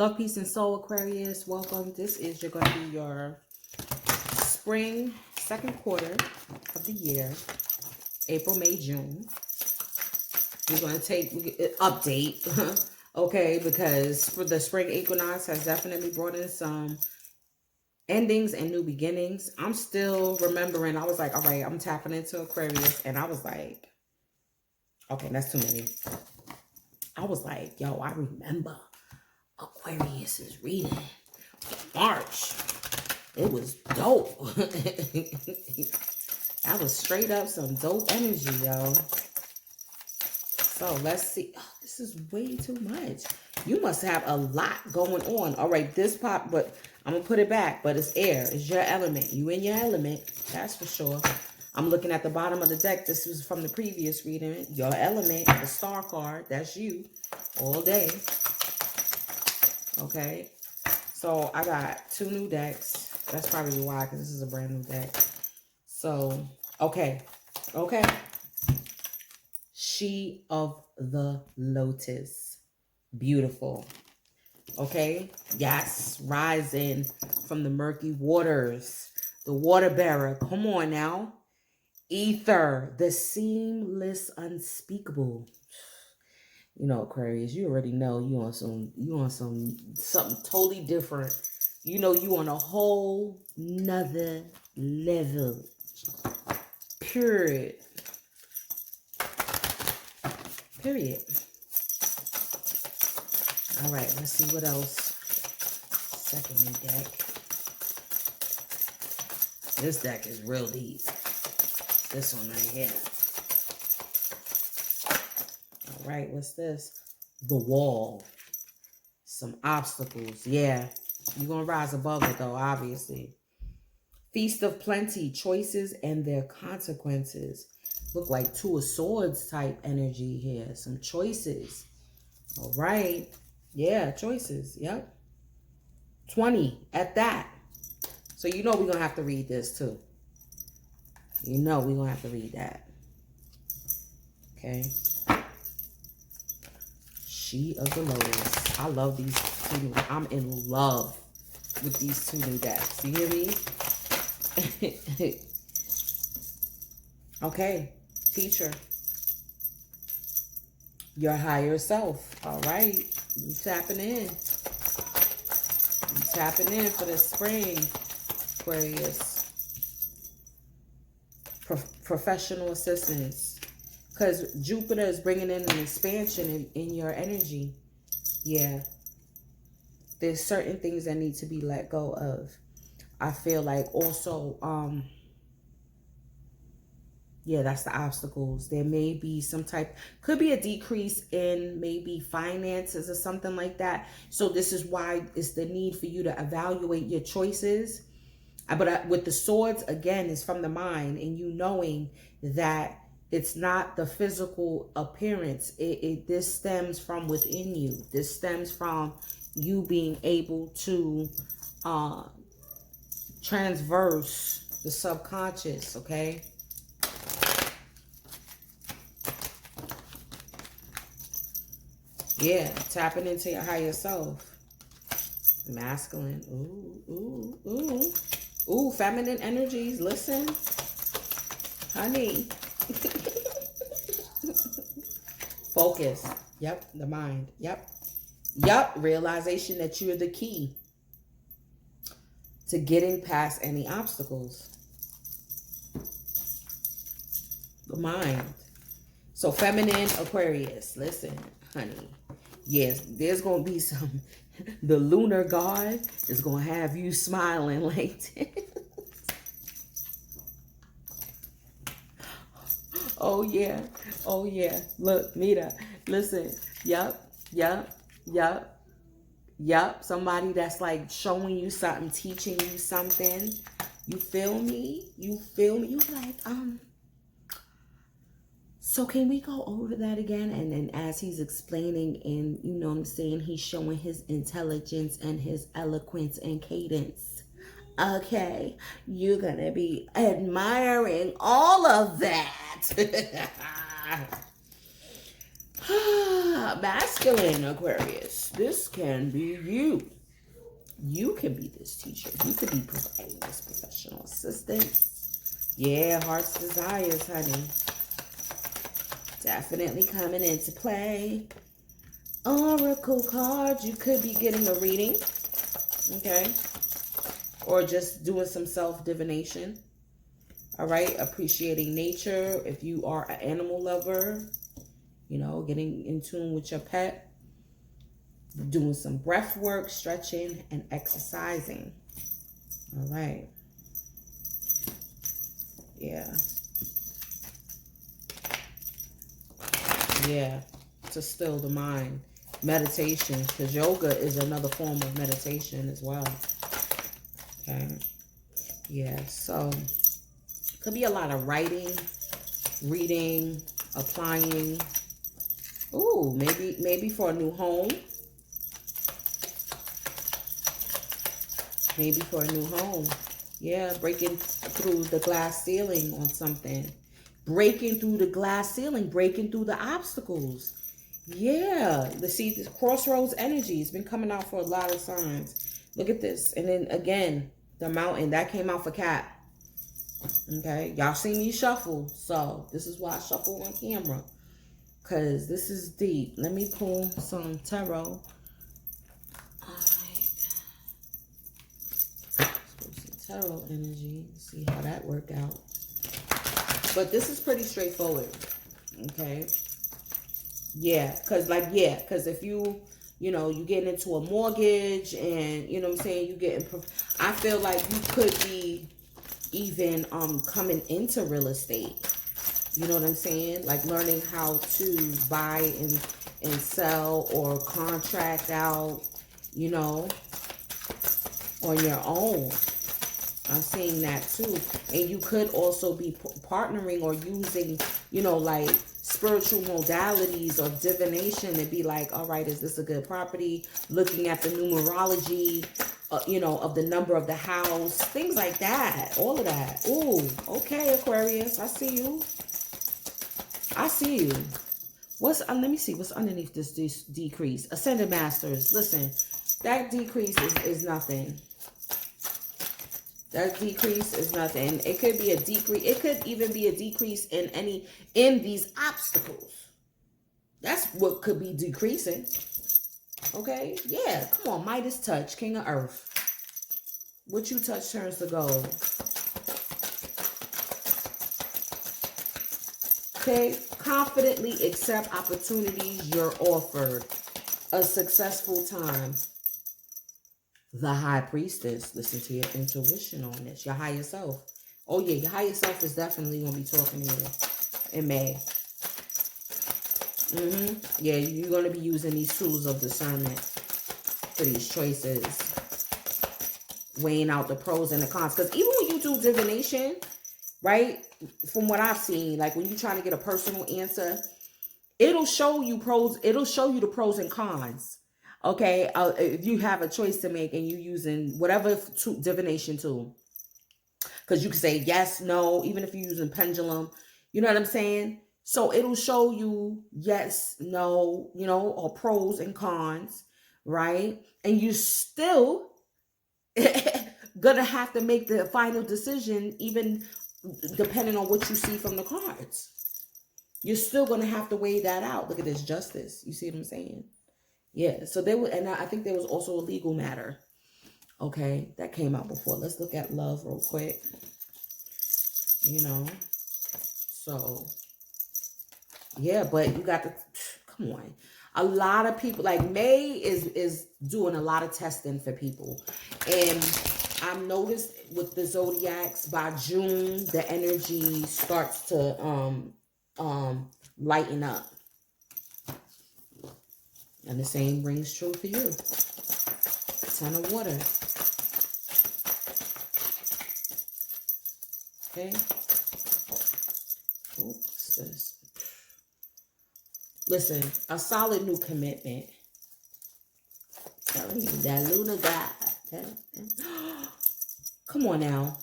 Love, peace, and soul, Aquarius. Welcome. This is going to be your spring second quarter of the year. April, May, June. We're going to take update. Okay, because for the spring equinox has definitely brought in some endings and new beginnings. I'm still remembering. I was like, all right, I'm tapping into Aquarius. And I was like, okay, that's too many. I was like, yo, I remember Aquarius's reading March. It was dope. That was straight up some dope energy, yo. So let's see. Oh, this is way too much. You must have a lot going on. All right, this pop, but I'm going to put it back. But it's air. It's your element. You in your element. That's for sure. I'm looking at the bottom of the deck. This was from the previous reading. Your element, the star card. That's you all day. Okay. So I got 2 new decks. That's probably why, because this is a brand new deck. So, okay. Okay. She of the Lotus. Beautiful. Okay. Yes. Rising from the murky waters. The water bearer. Come on now. Ether. The seamless unspeakable. You know, Aquarius, you already know you on something totally different. You know, you on a whole nother level. Period. Period. All right, let's see what else. Second new deck. This deck is real deep. This one right here. All right, what's this? The wall. Some obstacles. Yeah, you're going to rise above it, though, obviously. Feast of plenty. Choices and their consequences. Look like 2 of swords type energy here. Some choices. All right. Yeah, choices. Yep. 20 at that. So you know we're going to have to read this too. You know we're going to have to read that. Okay. She of the Lotus. I love these 2 new. I'm in love with these 2 new decks. You hear me? Okay. Teacher. Your higher self. All right. You tapping in. You tapping in for the spring, Aquarius. Professional assistance. Because Jupiter is bringing in an expansion in your energy. Yeah. There's certain things that need to be let go of. I feel like also, yeah, that's the obstacles. There may be some type, could be a decrease in maybe finances or something like that. So this is why it's the need for you to evaluate your choices. But with the swords, again, it's from the mind and you knowing that it's not the physical appearance. This stems from within you. This stems from you being able to transverse the subconscious, okay? Yeah, tapping into your higher self. Masculine. Ooh, ooh, ooh. Ooh, feminine energies. Listen. Honey. Focus. Yep, the mind. Yep. Yep, realization that you're the key to getting past any obstacles. The mind. So feminine Aquarius. Listen, honey. Yes, there's going to be some, the lunar god is going to have you smiling like this. Oh, yeah. Oh, yeah. Look, Mita, listen. Yup, yup, yup, yup. Somebody that's like showing you something, teaching you something. You feel me? You feel me? You like, so can we go over that again? And then as he's explaining and, you know what I'm saying, he's showing his intelligence and his eloquence and cadence. Okay, you're going to be admiring all of that. Masculine Aquarius. This can be you. You can be this teacher. You could be providing this professional assistance. Yeah, heart's desires, honey. Definitely coming into play. Oracle cards. You could be getting a reading. Okay. Or just doing some self-divination. All right. Appreciating nature. If you are an animal lover, you know, getting in tune with your pet. Doing some breath work, stretching, and exercising. All right. Yeah. Yeah. To still the mind. Meditation, because yoga is another form of meditation as well. Okay. Yeah. So, could be a lot of writing, reading, applying. Ooh, maybe for a new home. Maybe for a new home. Yeah, breaking through the glass ceiling on something. Breaking through the glass ceiling. Breaking through the obstacles. Yeah. Let's see, this crossroads energy has been coming out for a lot of signs. Look at this. And then again, the mountain. That came out for Cat. Okay. Y'all see me shuffle. So this is why I shuffle on camera. Because this is deep. Let me pull some tarot. Tarot energy. See how that worked out. But this is pretty straightforward. Okay. Yeah. Because if you getting into a mortgage and, you know what I'm saying, you getting, I feel like you could be even coming into real estate. You know what I'm saying? Like learning how to buy and sell or contract out, you know, on your own. I'm seeing that too. And you could also be partnering or using, you know, like spiritual modalities or divination to be like, all right, is this a good property? Looking at the numerology, you know, of the number of the house, things like that. All of that. Ooh, okay, Aquarius. I see you. I see you. Let me see what's underneath this decrease. Ascended Masters. Listen, that decrease is nothing. That decrease is nothing. It could be a decrease. It could even be a decrease in these obstacles. That's what could be decreasing. Okay? Yeah. Come on. Midas touch. King of Earth. What you touch turns to gold. Okay? Confidently accept opportunities you're offered. A successful time. The High Priestess. Listen to your intuition on this. Your higher self. Oh, yeah. Your higher self is definitely going to be talking to you in May. Yeah, you're going to be using these tools of discernment for these choices. Weighing out the pros and the cons. Because even when you do divination, right, from what I've seen, like when you're trying to get a personal answer, it'll show you pros. It'll show you the pros and cons. Okay, if you have a choice to make and you're using whatever divination tool. Because you can say yes, no, even if you're using pendulum. You know what I'm saying? So it'll show you yes, no, you know, or pros and cons, right? And you still gonna have to make the final decision, even depending on what you see from the cards. You're still gonna have to weigh that out. Look at this, justice. You see what I'm saying? Yeah, so there was, and I think there was also a legal matter, okay, that came out before. Let's look at love real quick, you know, so, yeah, but you got to, come on, a lot of people, like May is doing a lot of testing for people, and I've noticed with the zodiacs, by June, the energy starts to, lighten up. And the same rings true for you. Ton of water. Okay. What's this? Listen, a solid new commitment. Telling you that Luna God. Come on now.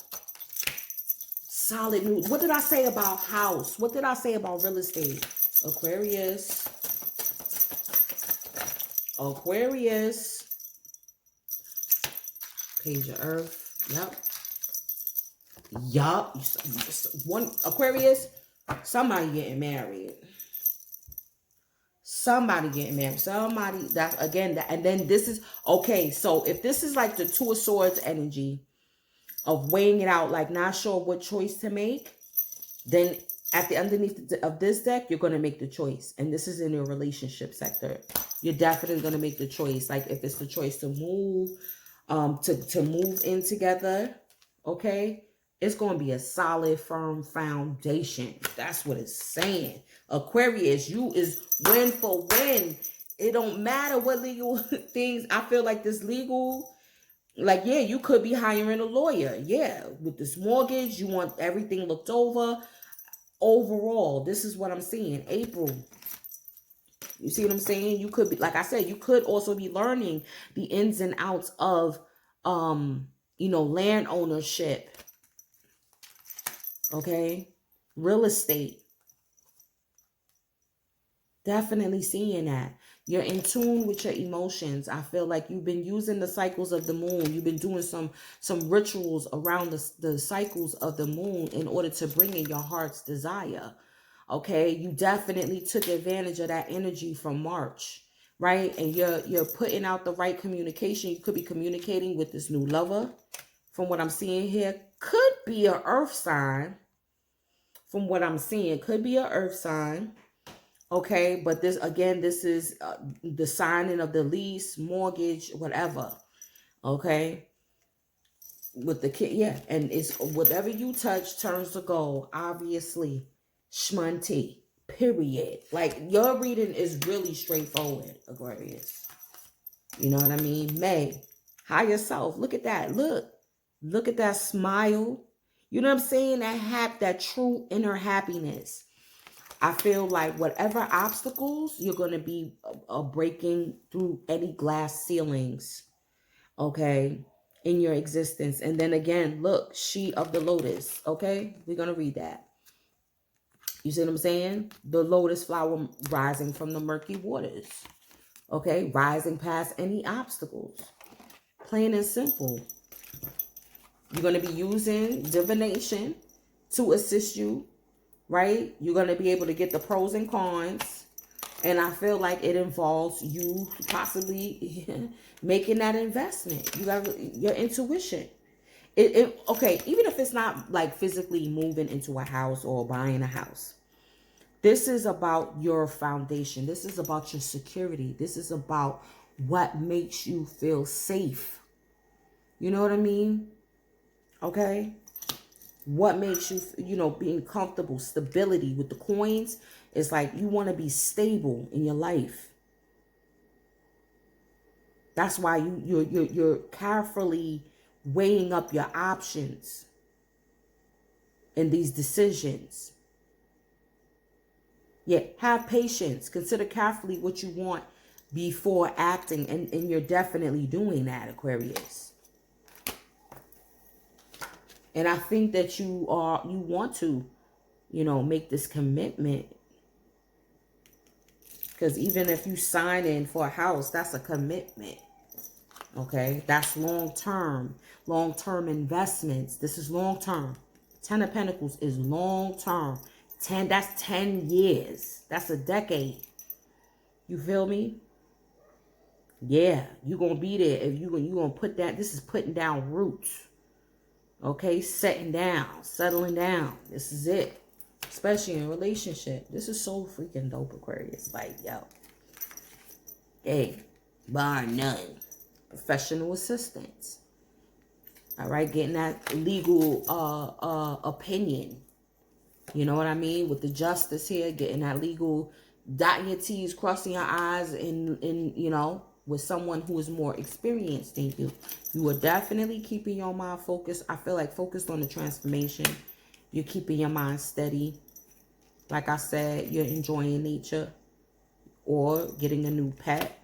Solid new. What did I say about house? What did I say about real estate? Aquarius. Aquarius. Page of Earth. Yep. Yup. One Aquarius, somebody getting married. Somebody getting married. Somebody that again that, and then this is okay. So if this is like the Two of Swords energy of weighing it out, like not sure what choice to make, then at the underneath of this deck, you're gonna make the choice. And this is in your relationship sector. You're definitely gonna make the choice. Like if it's the choice to move, to move in together, okay, it's going to be a solid, firm foundation. That's what it's saying. Aquarius, you is win for win. It don't matter what legal things. I feel like this legal, like, yeah, you could be hiring a lawyer. Yeah, with this mortgage, you want everything looked over. Overall, this is what I'm seeing. April. You see what I'm saying? You could be, like I said, you could also be learning the ins and outs of, you know, land ownership. Okay. Real estate. Definitely seeing that. You're in tune with your emotions. I feel like you've been using the cycles of the moon. You've been doing some rituals around the cycles of the moon in order to bring in your heart's desire. Okay, you definitely took advantage of that energy from March, right? And you're putting out the right communication. You could be communicating with this new lover. From what I'm seeing here, could be an earth sign. From what I'm seeing, could be an earth sign. Okay, but this again, this is the signing of the lease, mortgage, whatever. Okay, with the kid, yeah, and it's whatever you touch turns to gold. Obviously, shmonty. Period. Like your reading is really straightforward, Aquarius. You know what I mean? May, higher self. Look at that. Look at that smile. You know what I'm saying? That true inner happiness. I feel like whatever obstacles, you're going to be breaking through any glass ceilings, okay, in your existence. And then again, look, she of the lotus, okay? We're going to read that. You see what I'm saying? The lotus flower rising from the murky waters, okay? Rising past any obstacles. Plain and simple. You're going to be using divination to assist you, right? You're going to be able to get the pros and cons. And I feel like it involves you possibly making that investment. You got your intuition. Okay, even if it's not like physically moving into a house or buying a house. This is about your foundation. This is about your security. This is about what makes you feel safe. You know what I mean? Okay? What makes you, you know, being comfortable, stability with the coins. It's like you want to be stable in your life. That's why you're carefully weighing up your options in these decisions. Yeah, have patience. Consider carefully what you want before acting, and you're definitely doing that, Aquarius. And I think that you want to, you know, make this commitment. Because even if you sign in for a house, that's a commitment. Okay, that's long-term investments. This is long-term. 10 of Pentacles is long-term. That's 10 years. That's a decade. You feel me? Yeah, you're going to be there. If you're going to put that, this is putting down roots. Okay, settling down. This is it. Especially in a relationship. This is so freaking dope, Aquarius. Like, yo. Hey, bar none. Professional assistance. All right, getting that legal opinion. You know what I mean? With the justice here, getting that legal, dotting your T's, crossing your I's, in you know, with someone who is more experienced than you. You are definitely keeping your mind focused. I feel like focused on the transformation. You're keeping your mind steady. Like I said, you're enjoying nature or getting a new pet.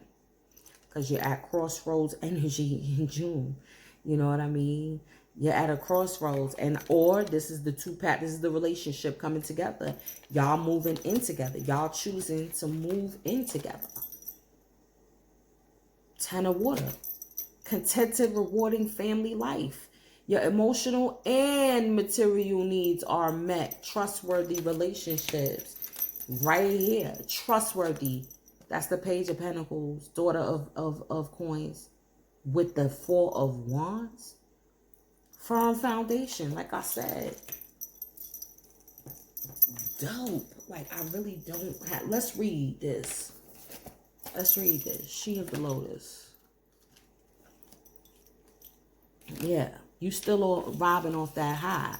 Because you're at crossroads energy in June. You know what I mean? You're at a crossroads. Or this is the two-path. This is the relationship coming together. Y'all moving in together. Y'all choosing to move in together. Ten of Water. Contented, rewarding family life. Your emotional and material needs are met. Trustworthy relationships. Right here. Trustworthy. That's the Page of Pentacles. Daughter of Coins. With the Four of Wands. Firm foundation. Like I said. Dope. Like, I really don't have... Let's read this. Let's read this. She of the Lotus. Yeah. You still all vibing off that high.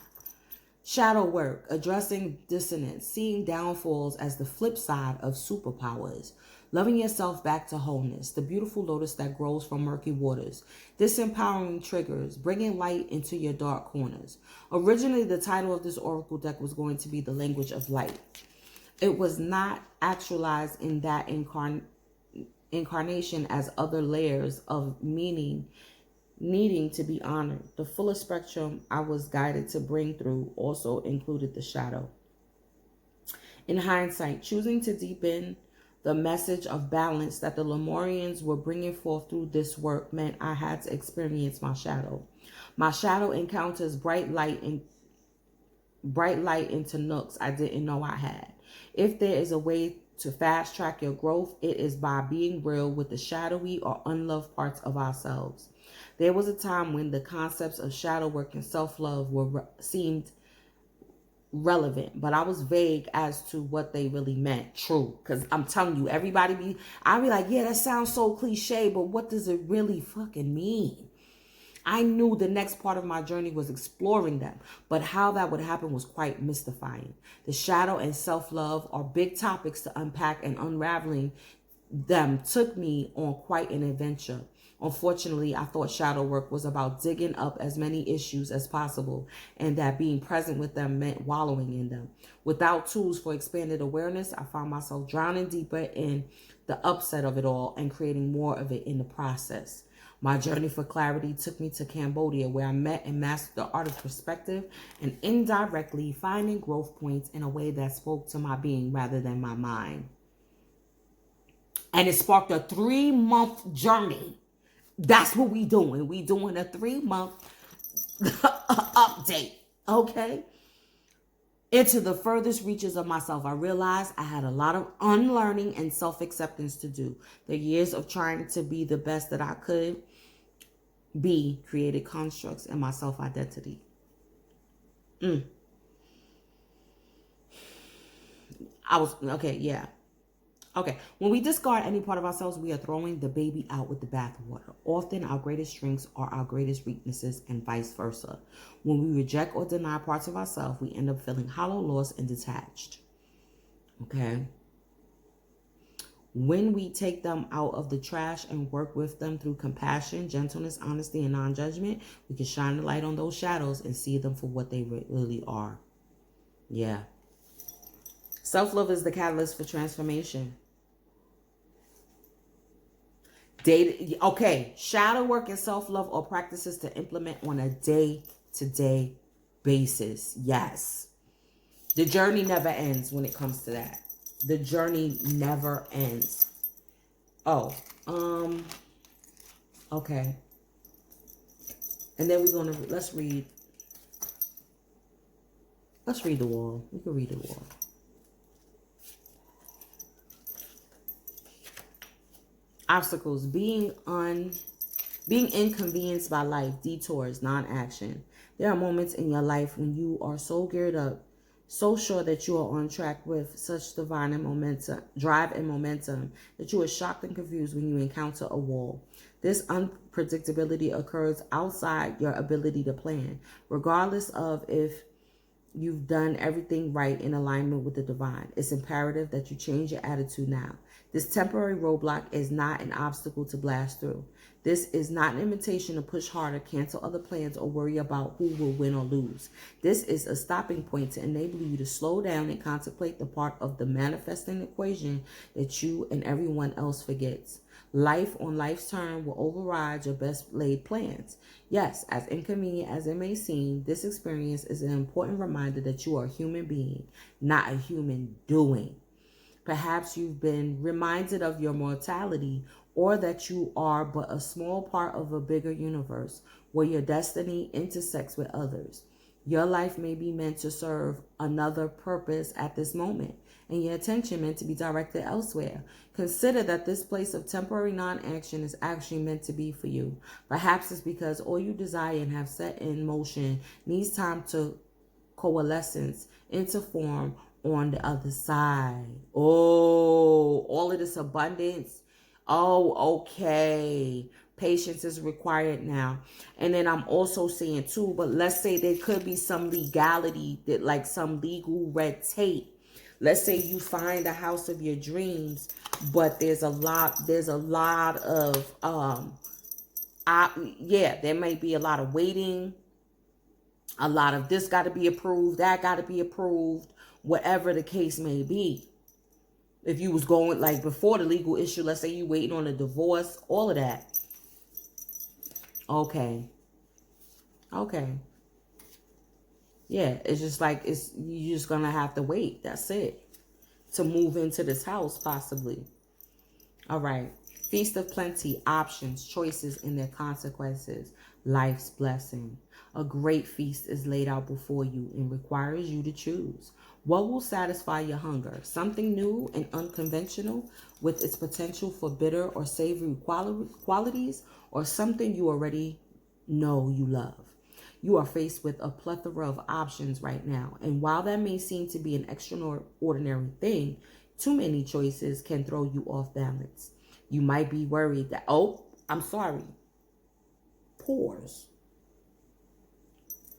Shadow work. Addressing dissonance. Seeing downfalls as the flip side of superpowers. Loving yourself back to wholeness. The beautiful lotus that grows from murky waters. Disempowering triggers. Bringing light into your dark corners. Originally, the title of this oracle deck was going to be The Language of Light. It was not actualized in that incarnation as other layers of meaning needing to be honored. The fullest spectrum I was guided to bring through also included the shadow. In hindsight, choosing to deepen the message of balance that the Lemurians were bringing forth through this work meant I had to experience my shadow. My shadow encounters bright light into nooks I didn't know I had. If there is a way to fast track your growth, it is by being real with the shadowy or unloved parts of ourselves. There was a time when the concepts of shadow work and self-love seemed relevant, but I was vague as to what they really meant. True, because I'm telling you, I'd be like, yeah, that sounds so cliche, but what does it really fucking mean? I knew the next part of my journey was exploring them, but how that would happen was quite mystifying. The shadow and self-love are big topics to unpack, and unraveling them took me on quite an adventure. Unfortunately, I thought shadow work was about digging up as many issues as possible, and that being present with them meant wallowing in them. Without tools for expanded awareness, I found myself drowning deeper in the upset of it all and creating more of it in the process. My journey for clarity took me to Cambodia, where I met and mastered the art of perspective and indirectly finding growth points in a way that spoke to my being rather than my mind. And it sparked a 3-month journey. That's what we doing. We doing a 3-month update, okay? Into the furthest reaches of myself. I realized I had a lot of unlearning and self-acceptance to do. The years of trying to be the best that I could be created constructs in my self-identity. Okay, when we discard any part of ourselves, we are throwing the baby out with the bathwater. Often, our greatest strengths are our greatest weaknesses, and vice versa. When we reject or deny parts of ourselves, we end up feeling hollow, lost, and detached. Okay? When we take them out of the trash and work with them through compassion, gentleness, honesty, and non-judgment, we can shine the light on those shadows and see them for what they really are. Yeah. Self-love is the catalyst for transformation. Shadow work and self-love are practices to implement on a day-to-day basis. Yes. The journey never ends when it comes to that. The journey never ends. Okay. And then let's read the wall. We can read the wall. Obstacles, being inconvenienced by life, detours, non-action. There are moments in your life when you are so geared up, so sure that you are on track with such drive and momentum that you are shocked and confused when you encounter a wall. This unpredictability occurs outside your ability to plan, regardless of if you've done everything right in alignment with the divine. It's imperative that you change your attitude now. This temporary roadblock is not an obstacle to blast through. This is not an invitation to push harder, cancel other plans, or worry about who will win or lose. This is a stopping point to enable you to slow down and contemplate the part of the manifesting equation that you and everyone else forgets. Life on life's term will override your best laid plans. Yes, as inconvenient as it may seem, this experience is an important reminder that you are a human being, not a human doing. Perhaps you've been reminded of your mortality or that you are but a small part of a bigger universe where your destiny intersects with others. Your life may be meant to serve another purpose at this moment, and your attention meant to be directed elsewhere. Consider that this place of temporary non-action is actually meant to be for you. Perhaps it's because all you desire and have set in motion needs time to coalescence into form on the other side. Oh, all of this abundance. Oh, okay. Patience is required now. And then I'm also saying too, but let's say there could be some legality, that like some legal red tape. Let's say you find the house of your dreams, but there's a lot of there may be a lot of waiting. A lot of this got to be approved, that got to be approved, whatever the case may be. If you was going like before the legal issue, let's say you waiting on a divorce, all of that. Okay. Yeah, it's just like you're just gonna have to wait. That's it. To move into this house, possibly. All right. Feast of plenty, options, choices, and their consequences. Life's blessing. A great feast is laid out before you and requires you to choose. What will satisfy your hunger? Something new and unconventional with its potential for bitter or savory qualities, or something you already know you love? You are faced with a plethora of options right now, and while that may seem to be an extraordinary thing, too many choices can throw you off balance. You might be worried that, pause.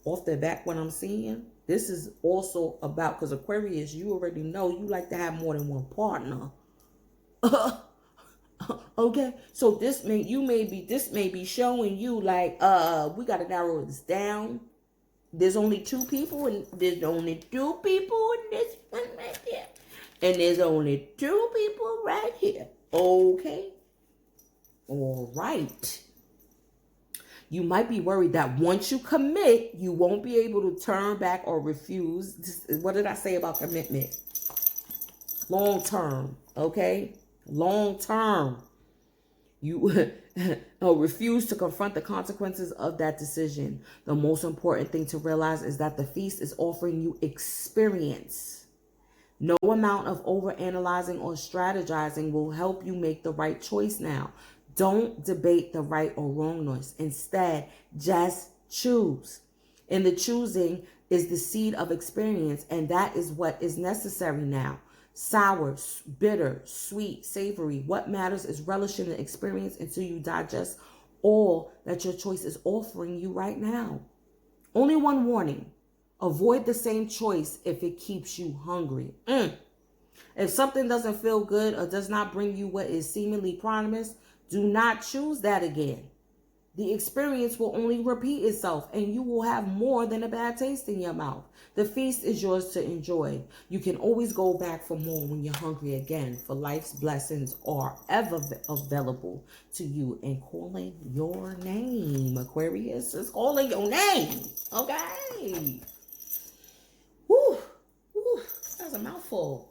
Off the back, what I'm seeing, this is also about, because Aquarius, you already know you like to have more than one partner. Okay, so this may be showing you like, we got to narrow this down. There's only two people in this one right there. And there's only two people right here. Okay. All right. You might be worried that once you commit, you won't be able to turn back or refuse. What did I say about commitment? Long term. Okay. Long term. You refuse to confront the consequences of that decision. The most important thing to realize is that the feast is offering you experience. No amount of overanalyzing or strategizing will help you make the right choice now. Don't debate the right or wrongness. Instead, just choose. And the choosing is the seed of experience, and that is what is necessary now. Sour, bitter, sweet, savory. What matters is relishing the experience until you digest all that your choice is offering you right now. Only one warning. Avoid the same choice if it keeps you hungry. If something doesn't feel good or does not bring you what is seemingly promised, do not choose that again. The experience will only repeat itself, and you will have more than a bad taste in your mouth. The feast is yours to enjoy. You can always go back for more when you're hungry again, for life's blessings are ever available to you and calling your name. Aquarius is calling your name. Okay. Whew. Whew. That's a mouthful.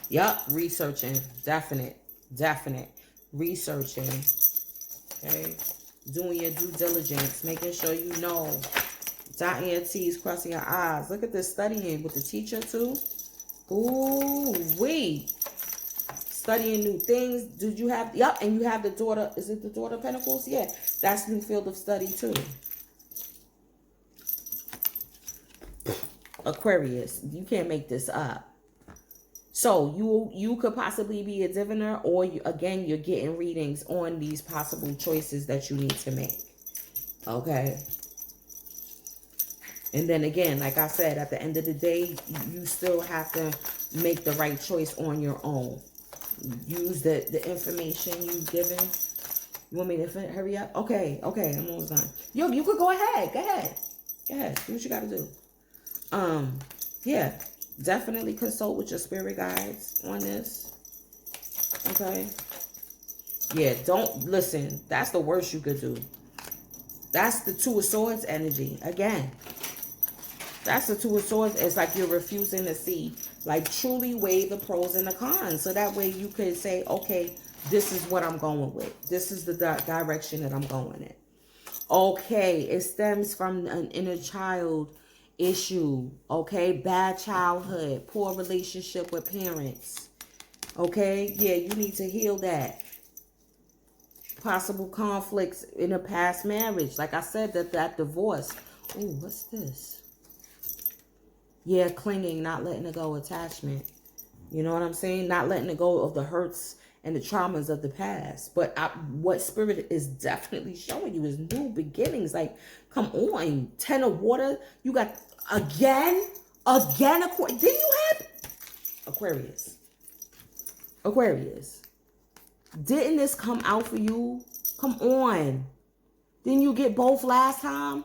Yup, researching. Definite. Researching. Okay. Doing your due diligence. Making sure you know. Dotting your T's, crossing your I's. Look at this, studying with the teacher too. Ooh, wait. Studying new things. Did you have, and you have the daughter, is it the daughter of Pentacles? Yeah, that's new field of study too. Aquarius, you can't make this up. So you could possibly be a diviner, or you're getting readings on these possible choices that you need to make. Okay. And then again, like I said, at the end of the day, you still have to make the right choice on your own. Use the information you've given. You want me to hurry up? Okay, I'm almost done. Yo, you could go ahead. Go ahead. Do what you got to do. Yeah, definitely consult with your spirit guides on this. Okay. Yeah, don't listen. That's the worst you could do. That's the Two of Swords energy. Again, that's the Two of Swords. It's like you're refusing to see, like, truly weigh the pros and the cons. So that way you could say, okay, this is what I'm going with. This is the direction that I'm going in. Okay, it stems from an inner child issue. Okay, bad childhood, poor relationship with parents. Okay, yeah, you need to heal that. Possible conflicts in a past marriage. Like I said, that divorce. Oh, what's this? Yeah, clinging, not letting it go, attachment. You know what I'm saying? Not letting it go of the hurts and the traumas of the past. But what Spirit is definitely showing you is new beginnings. Like, come on. 10 of water. You got again. Didn't you have Aquarius? Aquarius. Didn't this come out for you? Come on. Didn't you get both last time?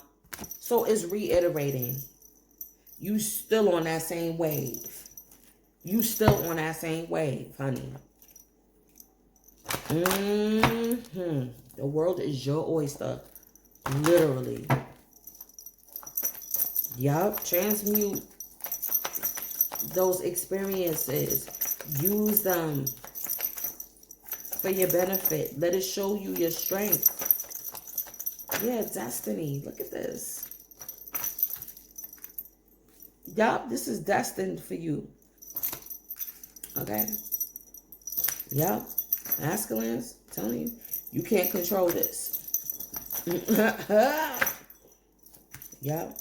So it's reiterating. You still on that same wave. You still on that same wave, honey. The world is your oyster. Literally. Yup. Transmute those experiences. Use them for your benefit. Let it show you your strength. Yeah, destiny. Look at this. Yup, this is destined for you. Okay? Yup. Masculines, I'm telling you, you can't control this. Yup.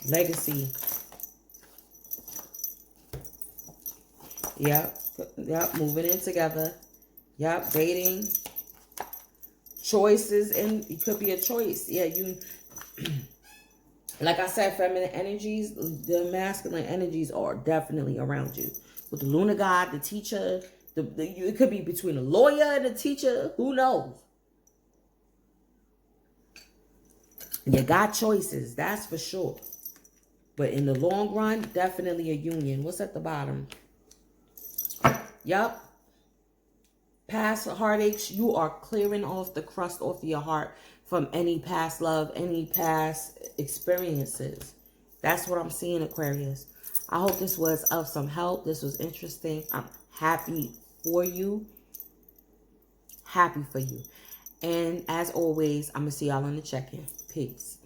Legacy. Yep. Yep. Moving in together. Yep. Dating. Choices. And it could be a choice. Yeah. You, like I said, feminine energies, the masculine energies are definitely around you. With the lunar god, the teacher, it could be between a lawyer and a teacher. Who knows? You got choices. That's for sure. But in the long run, definitely a union. What's at the bottom? Yup. Past heartaches, you are clearing off the crust off your heart from any past love, any past experiences. That's what I'm seeing, Aquarius. I hope this was of some help. This was interesting. I'm happy for you. Happy for you. And as always, I'm going to see y'all on the check-in. Peace.